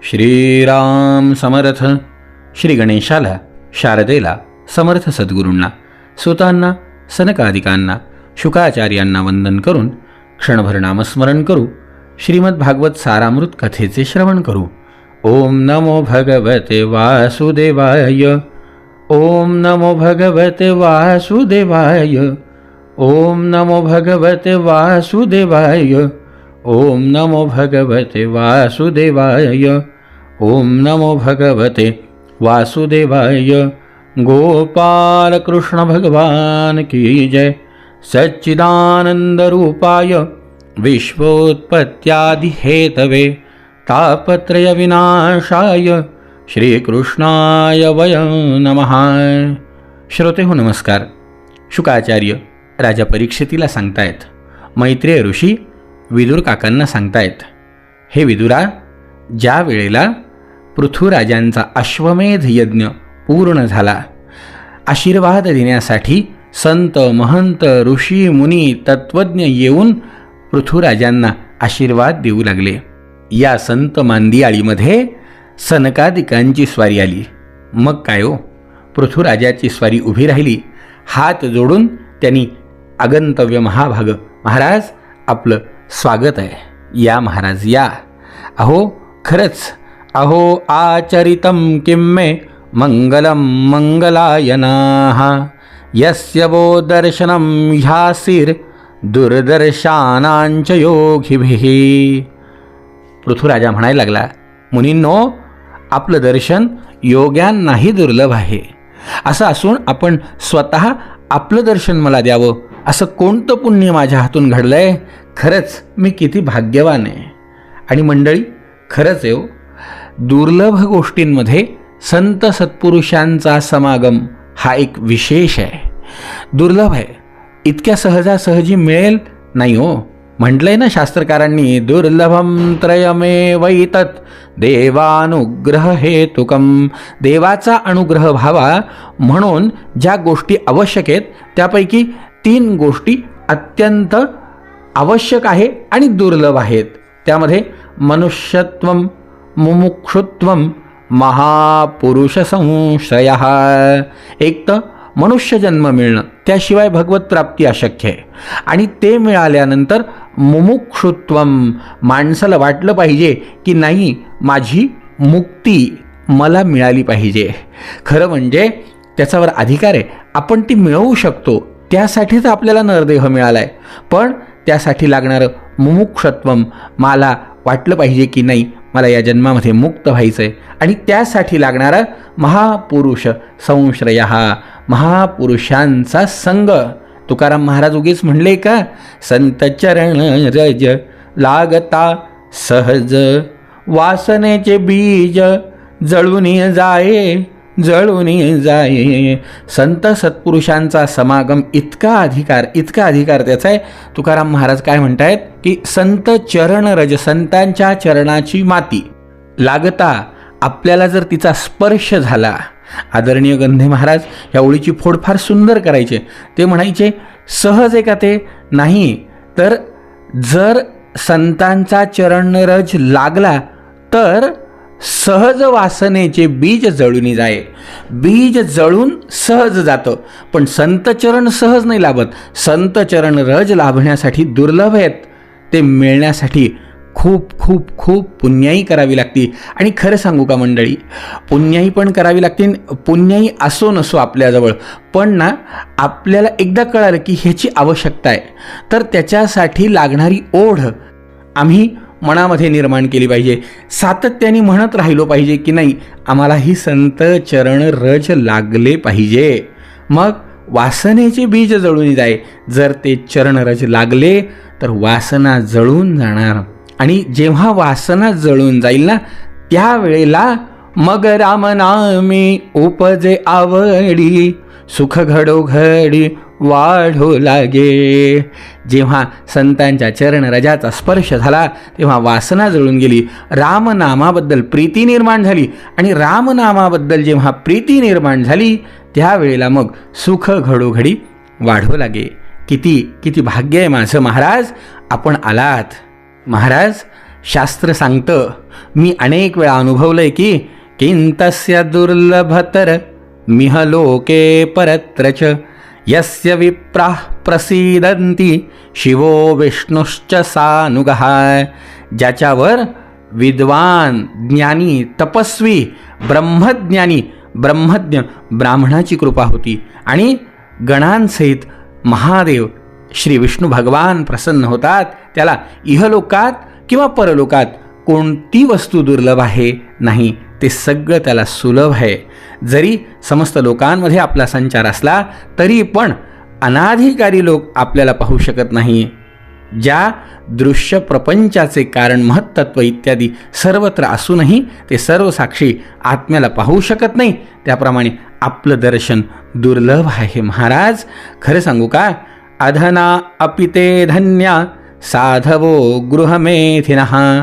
श्रीराम समर्थ. श्री गणेशाला, शारदेला, समर्थ सद्गुरूंना, सुतांना, सनकादिकांना, शुकाचार्यांना वंदन करून क्षणभर नामस्मरण करू. श्रीमद्भागवत सारामृत कथेचे श्रवण करू. ओम नमो भगवते वासुदेवाय. ओम नमो भगवते वासुदेवाय. ओम नमो भगवते वासुदेवाय. ओम नमो भगवते वासुदेवाय. ओम नमो भगवते वासुदेवाय. गोपाल कृष्ण भगवान की जय. सच्चिदानंद रूपाय विश्वोत्पत्त्यादि हेतवे तापत्रय विनाशाय श्रीकृष्णाय वयं नमः. श्रोते हो नमस्कार. शुकाचार्य राजा परीक्षितीला सांगतायत, मैत्रेय ऋषी विदुर काकांना सांगतायत, हे विदुरा, ज्या वेळेला पृथ्वीराजांचा अश्वमेध यज्ञ पूर्ण झाला, आशीर्वाद देण्यासाठी संत महंत ऋषी मुनी तत्वज्ञ येऊन पृथ्वीराजांना आशीर्वाद देऊ लागले. या संत मांदियाळीमध्ये सनकादिकांची स्वारी आली. मग काय हो, पृथ्वीराजाची स्वारी उभी राहिली. हात जोडून त्यांनी आगंतव्य महाभाग, महाराज आपलं स्वागत आहे, या महाराज या. अहो खरंच, अहो आचरितं किं मे मंगलम मंगलायनाः यस्य वो दर्शनं ह्यासीर दुर्दर्शानांच योगिभिः. पृथ्वीराजा म्हणायला लागला, मुनींनो, आपलं दर्शन योग्यांनाही दुर्लभ आहे. असं असून आपण स्वतः आपलं दर्शन मला द्यावं, असं कोणतं पुण्य माझ्या हातून घडलंय. खरंच मी किती भाग्यवान आहे. आणि मंडळी, खरंच आहे, दुर्लभ गोष्टींमध्ये संत सत्पुरुषांचा समागम हा एक विशेष आहे, दुर्लभ आहे. इतक्या सहजासहजी मिळेल नाही हो. म्हटलंय ना शास्त्रकारांनी, दुर्लभम त्रयमेवैतत् देवानुग्रह हेतुकम. देवाचा अनुग्रह व्हावा म्हणून ज्या गोष्टी आवश्यक आहेत त्यापैकी 3 गोष्टी अत्यंत आवश्यक आहे आणि दुर्लभ आहेत. त्यामध्ये मनुष्यत्वम, मुमुक्षुत्वम, महापुरुष संश्रयः. एक तर मनुष्य जन्म मिळणं, त्याशिवाय भगवत प्राप्ती अशक्य आहे. आणि ते मिळाल्यानंतर मुमुक्षुत्वम, माणसाला वाटलं पाहिजे की नाही, माझी मुक्ती मला मिळाली पाहिजे. खरं म्हणजे त्याच्यावर अधिकार आहे, आपण ती मिळवू शकतो, त्यासाठीच आपल्याला नरदेह मिळाला आहे. पण त्यासाठी लागणारं मुमुक्षत्वम, मला वाटलं पाहिजे की नाही, मला या जन्मामध्ये मुक्त व्हायचं आहे. आणि त्यासाठी लागणारा महापुरुष संश्रय, महापुरुषांचा संग. तुकाराम महाराज उगीच म्हणले का, संत चरण रज लागता सहज वासनेचे बीज जळून जाये, जळून जाये. संत सत्पुरुषांचा समागम इतका अधिकार त्याचा आहे. तुकाराम महाराज काय म्हणतायत की संत चरण रज, संतांच्या चरणाची माती लागता आपल्याला जर तिचा स्पर्श झाला. आदरणीय गंधे महाराज या ओळीची फोड फार सुंदर करायचे. ते म्हणायचे, सहज आहे का ते? नाही, तर जर संतांचा चरणरज लागला तर सहज वासनेचे बीज जळून जाये. बीज जळून सहज जातं, पण संतचरण सहज नाही लाभत. संतचरण रज लाभण्यासाठी दुर्लभ आहेत. ते मिळण्यासाठी खूप खूप खूप पुण्याई करावी लागते. आणि खरं सांगू का मंडळी, पुण्याई पण करावी लागते. पुण्याई असो नसो आपल्याजवळ, पण ना आपल्याला एकदा कळालं की ह्याची आवश्यकता आहे, तर त्याच्यासाठी लागणारी ओढ आम्ही मनामध्ये निर्माण केली पाहिजे. सातत्याने म्हणत राहिलो पाहिजे की नाही, आम्हाला ही संत चरण रज लागले पाहिजे. मग वासनेचे बीज जळून जाय. जर ते चरण रज लागले तर वासना जळून जाणार. आणि जेव्हा वासना जळून जाईल ना, त्यावेळेला मग रामनामी उपजे आवडी सुख घडोघडी वाढू लागे. जेव्हा संतांच्या चरण रजाचा स्पर्श झाला तेव्हा वासना जळून गेली, रामनामाबद्दल प्रीती निर्माण झाली. आणि रामनामाबद्दल जेव्हा प्रीती निर्माण झाली त्यावेळेला मग सुख घडोघडी वाढू लागे. किती किती भाग्य आहे माझं महाराज, आपण आलात. महाराज, शास्त्र सांगतं, मी अनेक वेळा अनुभवलंय की किंतस्य दुर्लभतर मिह लोके परत्र च यस्य विप्राः प्रसीदन्ति शिवो विष्णुश्च सानुगः. ज्याच्यावर विद्वान, ज्ञानी, तपस्वी, ब्रह्मज्ञानी, ब्रह्मज्ञ ब्राह्मणाची कृपा होती आणि गणांसहित महादेव श्री विष्णू भगवान प्रसन्न होतात, त्याला इहलोकात किंवा परलोकात कोणती वस्तू दुर्लभ आहे नाही, ते सगळं त्याला सुलभ आहे. जरी समस्त लोकांमध्ये आपला संचार असला तरी पण अनाधिकारी लोक आपल्याला पाहू शकत नाही. ज्या दृश्य प्रपंचाचे कारण महत्त्व इत्यादी सर्वत्र असूनही ते सर्व साक्षी आत्म्याला पाहू शकत नाही, त्याप्रमाणे आपलं दर्शन दुर्लभ आहे. महाराज खरं सांगू का, अधना अपिते धन्या साधवो गृहमेथिनः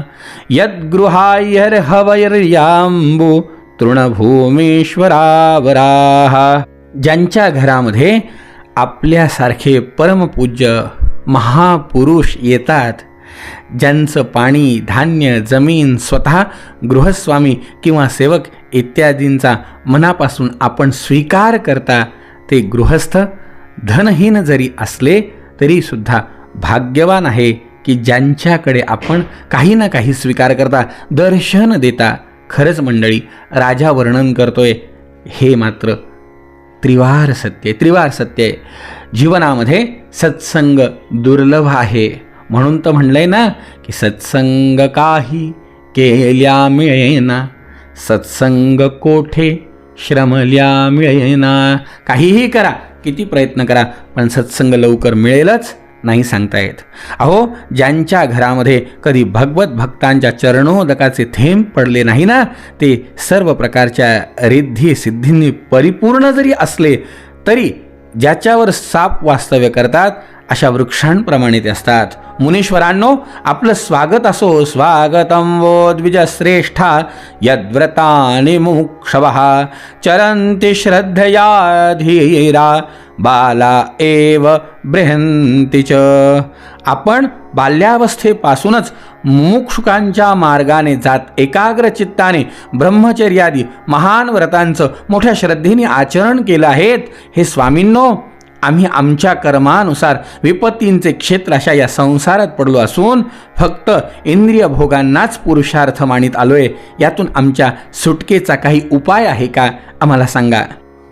यद्गृहायर्हवैर्याम्बु तृणभूमीश्वरावराः. ज्यांच्या घरामध्ये आपल्यासारखे परमपूज्य महापुरुष येतात, ज्यांचं पाणी, धान्य, जमीन, स्वतः गृहस्वामी किंवा सेवक इत्यादींचा मनापासून आपण स्वीकार करता, ते गृहस्थ धनहीन जरी असले तरी सुद्धा भाग्यवान आहे की ज्यांच्याकडे आपण काही ना काही स्वीकार करता, दर्शन देता. खरंच मंडळी, राजा वर्णन करतोय हे मात्र त्रिवार सत्य आहे. जीवनामध्ये सत्संग दुर्लभ आहे म्हणून तर म्हणलंय ना की सत्संग काही केल्या मिळेना, सत्संग कोठे श्रमल्या मिळेना. काहीही करा, किती प्रयत्न करा, पण सत्संग लवकर मिळेलच नाही सांगता येत. अहो, ज्यांच्या घरामध्ये कधी भगवत भक्तांच्या चरणोदकाचे थेंब पडले नाही ना, ते सर्व प्रकारच्या रिद्धी सिद्धींनी परिपूर्ण जरी असले तरी ज्याच्यावर साप वास्तव्य करतात अशा वृक्षांप्रमाणे ते असतात. मुनीश्वरांनो, आपलं स्वागत असो. स्वागतम वो द्विजश्रेष्ठा यद्व्रतानि मुक्षवः चरन्ति श्रद्धया धीरा बाला एव बृहन्ति च. आपण बाल्यावस्थेपासूनच मुमुक्षुकांच्या मार्गाने जात एकाग्र चित्ताने ब्रह्मचर्यादी महान व्रतांचं मोठ्या श्रद्धेने आचरण केलं आहेत. हे स्वामींनो, आम्ही आमच्या कर्मानुसार विपत्तींचे क्षेत्र अशा या संसारात पडलो असून फक्त इंद्रिय भोगांनाच पुरुषार्थ मानित आलोय. यातून आमच्या सुटकेचा काही उपाय आहे का, आम्हाला सांगा.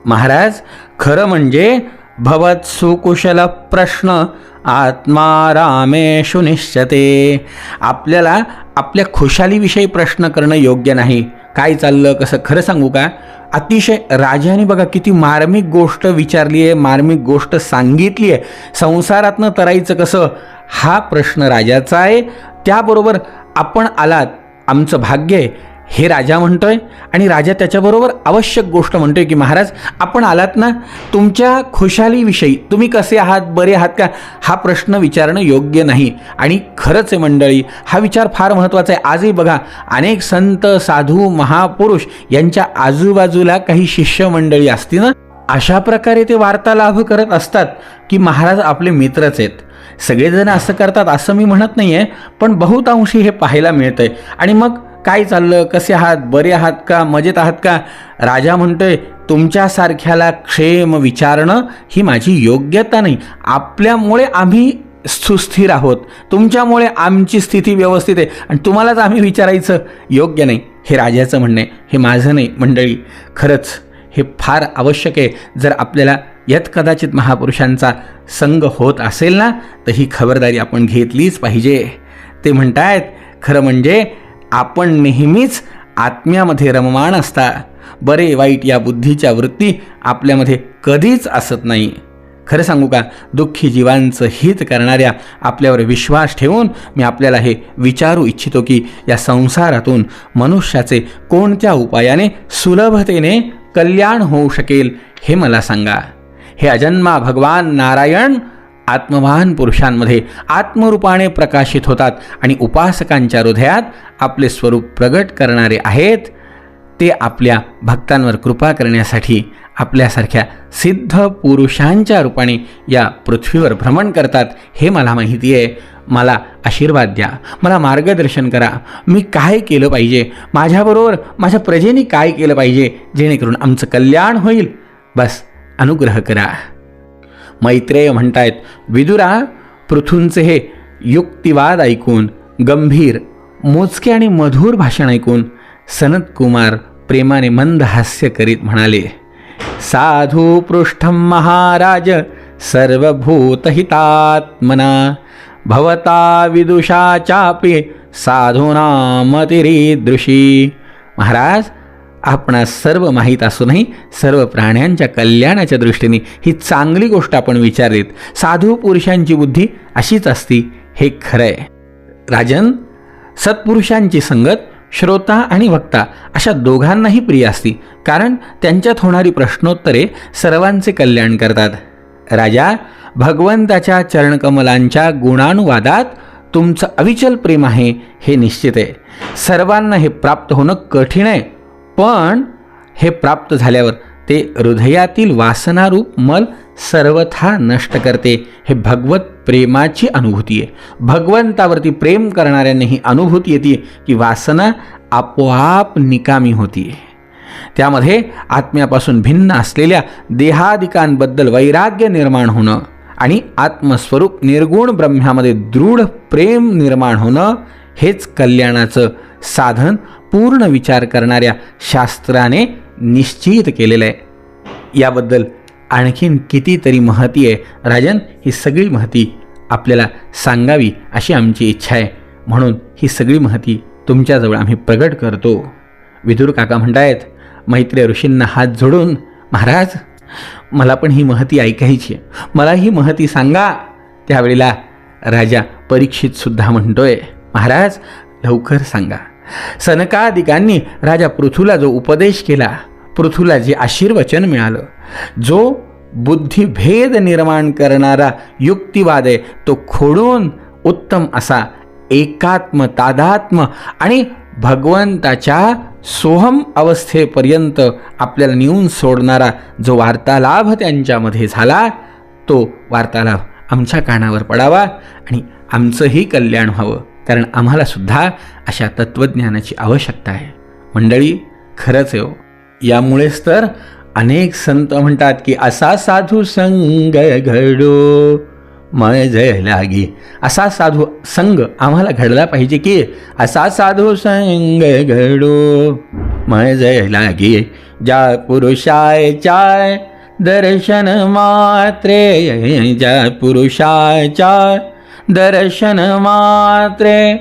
महाराज, खरं म्हणजे भवत सुकुशल प्रश्न आत्मा रामेषु निश्चते. आपल्याला आपल्या खुशालीविषयी प्रश्न करणं योग्य नाही. काय चाललं कसं, खरं सांगू का, अतिशय राजाने बघा किती मार्मिक गोष्ट विचारली आहे, मार्मिक गोष्ट सांगितली आहे. संसारातनं तरायचं कसं हा प्रश्न राजाचा आहे. त्याबरोबर आपण आलात, आमचं भाग्य आहे हे राजा म्हणतोय आणि राजा त्याच्याबरोबर आवश्यक गोष्ट म्हणतोय की महाराज आपण आलात ना, तुमच्या खुशालीविषयी तुम्ही कसे आहात, बरे आहात का, हा प्रश्न विचारणं योग्य नाही. आणि खरंच आहे मंडळी, हा विचार फार महत्त्वाचा आहे. आजही बघा अनेक संत, साधू, महापुरुष यांच्या आजूबाजूला काही शिष्य मंडळी असतील ना, अशा प्रकारे ते वार्तालाभ करत असतात की महाराज आपले मित्रच आहेत. सगळेजण असं करतात असं मी म्हणत नाही आहे, पण बहुतांशी हे पाहायला मिळतंय. आणि मग काय चाललं, कसे आहात, बरे आहात का, मजेत आहात का, राजा म्हणतोय तुमच्यासारख्याला क्षेम विचारणं ही माझी योग्यता नाही. आपल्यामुळे आम्ही सुस्थिर आहोत, तुमच्यामुळे आमची स्थिती व्यवस्थित आहे आणि तुम्हालाच आम्ही विचारायचं योग्य नाही, हे राजाचं म्हणणं आहे, हे माझं नाही. मंडळी, खरंच हे फार आवश्यक आहे. जर आपल्याला यत कदाचित महापुरुषांचा संग होत असेल ना, तर ही खबरदारी आपण घेतलीच पाहिजे. ते म्हणतायत खरं म्हणजे आपण नेहमीच आत्म्यामध्ये रममाण असता. बरे वाईट या बुद्धीच्या वृत्ती आपल्यामध्ये कधीच असत नाही. खरं सांगू का, दुःखी जीवांचं हित करणाऱ्या आपल्यावर विश्वास ठेवून मी आपल्याला हे विचारू इच्छितो की या संसारातून मनुष्याचे कोणत्या उपायाने सुलभतेने कल्याण होऊ शकेल हे मला सांगा. हे अजन्मा भगवान नारायण आत्मवान पुरुषांमध्ये आत्मरूपाने प्रकाशित होतात आणि उपासकांच्या हृदयात आपले स्वरूप प्रगट करणारे आहेत. ते आपल्या भक्तांवर कृपा करण्यासाठी आपल्यासारख्या सिद्ध पुरुषांच्या रूपाने या पृथ्वीवर भ्रमण करतात हे मला माहिती आहे. मला आशीर्वाद द्या, मला मार्गदर्शन करा. मी काय केलं पाहिजे, माझ्याबरोबर माझ्या प्रजेने काय केलं पाहिजे जेणेकरून आमचं कल्याण होईल, बस अनुग्रह करा. मैत्रेय म्हणतायत, विदुरा, पृथूंचे हे युक्तिवाद ऐकून, गंभीर मोजके आणि मधुर भाषण ऐकून सनतकुमार प्रेमाने मंद हास्य करीत म्हणाले, साधू पृष्ठम महाराज सर्वभूतहितात्मना भवता विदुषा चापे साधूनामतिरीदृशी. महाराज, आपणास सर्व माहीत असूनही सर्व प्राण्यांच्या कल्याणाच्या दृष्टीने ही चांगली गोष्ट आपण विचारलीत. साधू पुरुषांची बुद्धी अशीच असती, हे खरं आहे. राजन, सत्पुरुषांची संगत श्रोता आणि वक्ता अशा दोघांनाही प्रिय असती, कारण त्यांच्यात होणारी प्रश्नोत्तरे सर्वांचे कल्याण करतात. राजा, भगवंताच्या चरणकमलांच्या गुणानुवादात तुमचं अविचल प्रेम आहे हे निश्चित आहे. सर्वांना हे प्राप्त होणं कठीण आहे, पण हे प्राप्त झाल्यावर ते हृदयातील वासनारूप मल सर्वथा नष्ट करते. हे भगवत प्रेमाची अनुभूती आहे. भगवंतावरती प्रेम करणाऱ्यांना ही अनुभूती येते की वासना आपोआप निकामी होती. त्यामध्ये आत्म्यापासून भिन्न असलेल्या देहादिकांबद्दल वैराग्य निर्माण होणं आणि आत्मस्वरूप निर्गुण ब्रह्मामध्ये दृढ प्रेम निर्माण होणं हेच कल्याणाचं साधन पूर्ण विचार करणाऱ्या शास्त्राने निश्चित केलेलं आहे. याबद्दल आणखीन कितीतरी महती आहे. राजन, ही सगळी महती आपल्याला सांगावी अशी आमची इच्छा आहे, म्हणून ही सगळी महती तुमच्याजवळ आम्ही प्रगट करतो. विदुर काका म्हणतायत, मैत्रेय ऋषींना हात जोडून, महाराज, मला पण ही महती ऐकायची आहे, मला ही महती सांगा. त्यावेळेला राजा परीक्षितसुद्धा म्हणतोय, महाराज, लवकर सांगा. सनकादिकांनी राजा पृथूला जो उपदेश केला, पृथूला जे आशीर्वचन मिळालं, जो बुद्धिभेद निर्माण करणारा युक्तिवाद आहे तो खोडून उत्तम असा एकात्म तादात्म आणि भगवंताच्या सोहम अवस्थेपर्यंत आपल्याला नेऊन सोडणारा जो वार्तालाभ त्यांच्यामध्ये झाला, तो वार्तालाभ आमच्या कानावर पडावा आणि आमचंही कल्याण व्हावं, कारण आम्हालासुद्धा अशा तत्त्वज्ञानाची आवश्यकता आहे. मंडळी, खरंच आहे हो. यामुळेच तर अनेक संत म्हणतात की असा साधू संग घडो मज लागी. असा साधू संग आम्हाला घडला पाहिजे की असा साधू संग घडो मज लागी. ज्या पुरुषाच्या दर्शन मात्रे, ज्या पुरुषाच्या दर्शन मात्रे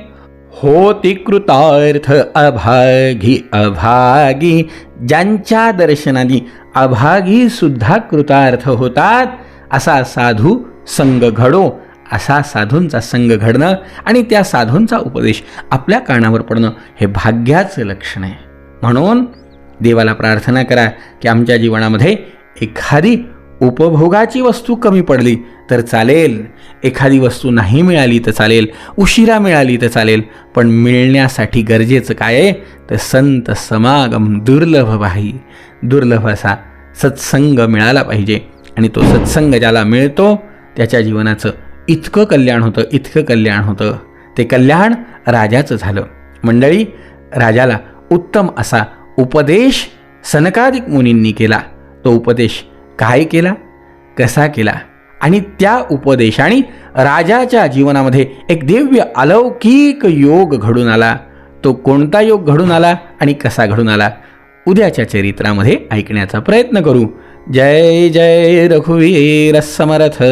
होती कृतार्थ अभागी. अभागी, ज्यांच्या दर्शनाने अभागी सुद्धा कृतार्थ होतात, असा साधू संग घडो. असा साधूंचा संग घडणं आणि त्या साधूंचा उपदेश आपल्या कानावर पडणं हे भाग्याचं लक्षण आहे. म्हणून देवाला प्रार्थना करा की आमच्या जीवनामध्ये एखादी उपभोगाची वस्तू कमी पडली तर चालेल, एखादी वस्तू नाही मिळाली तर चालेल, उशिरा मिळाली तर चालेल, पण मिळण्यासाठी गरजेचं काय आहे तर संत समागम दुर्लभ भाई. दुर्लभ असा सत्संग मिळाला पाहिजे आणि तो सत्संग ज्याला मिळतो त्याच्या जीवनाचं इतकं कल्याण होतं, इतकं कल्याण होतं. ते कल्याण राजाचं झालं. मंडळी, राजाला उत्तम असा उपदेश सनकादिक मुनींनी केला. तो उपदेश काय केला, कसा केला आणि त्या उपदेशाने राजाच्या जीवनामध्ये एक दिव्य अलौकिक योग घडून आला. तो कोणता योग घडून आला आणि कसा घडून आला, उद्याच्या चरित्रामध्ये ऐकण्याचा प्रयत्न करू. जय जय रघुवीर समर्थ.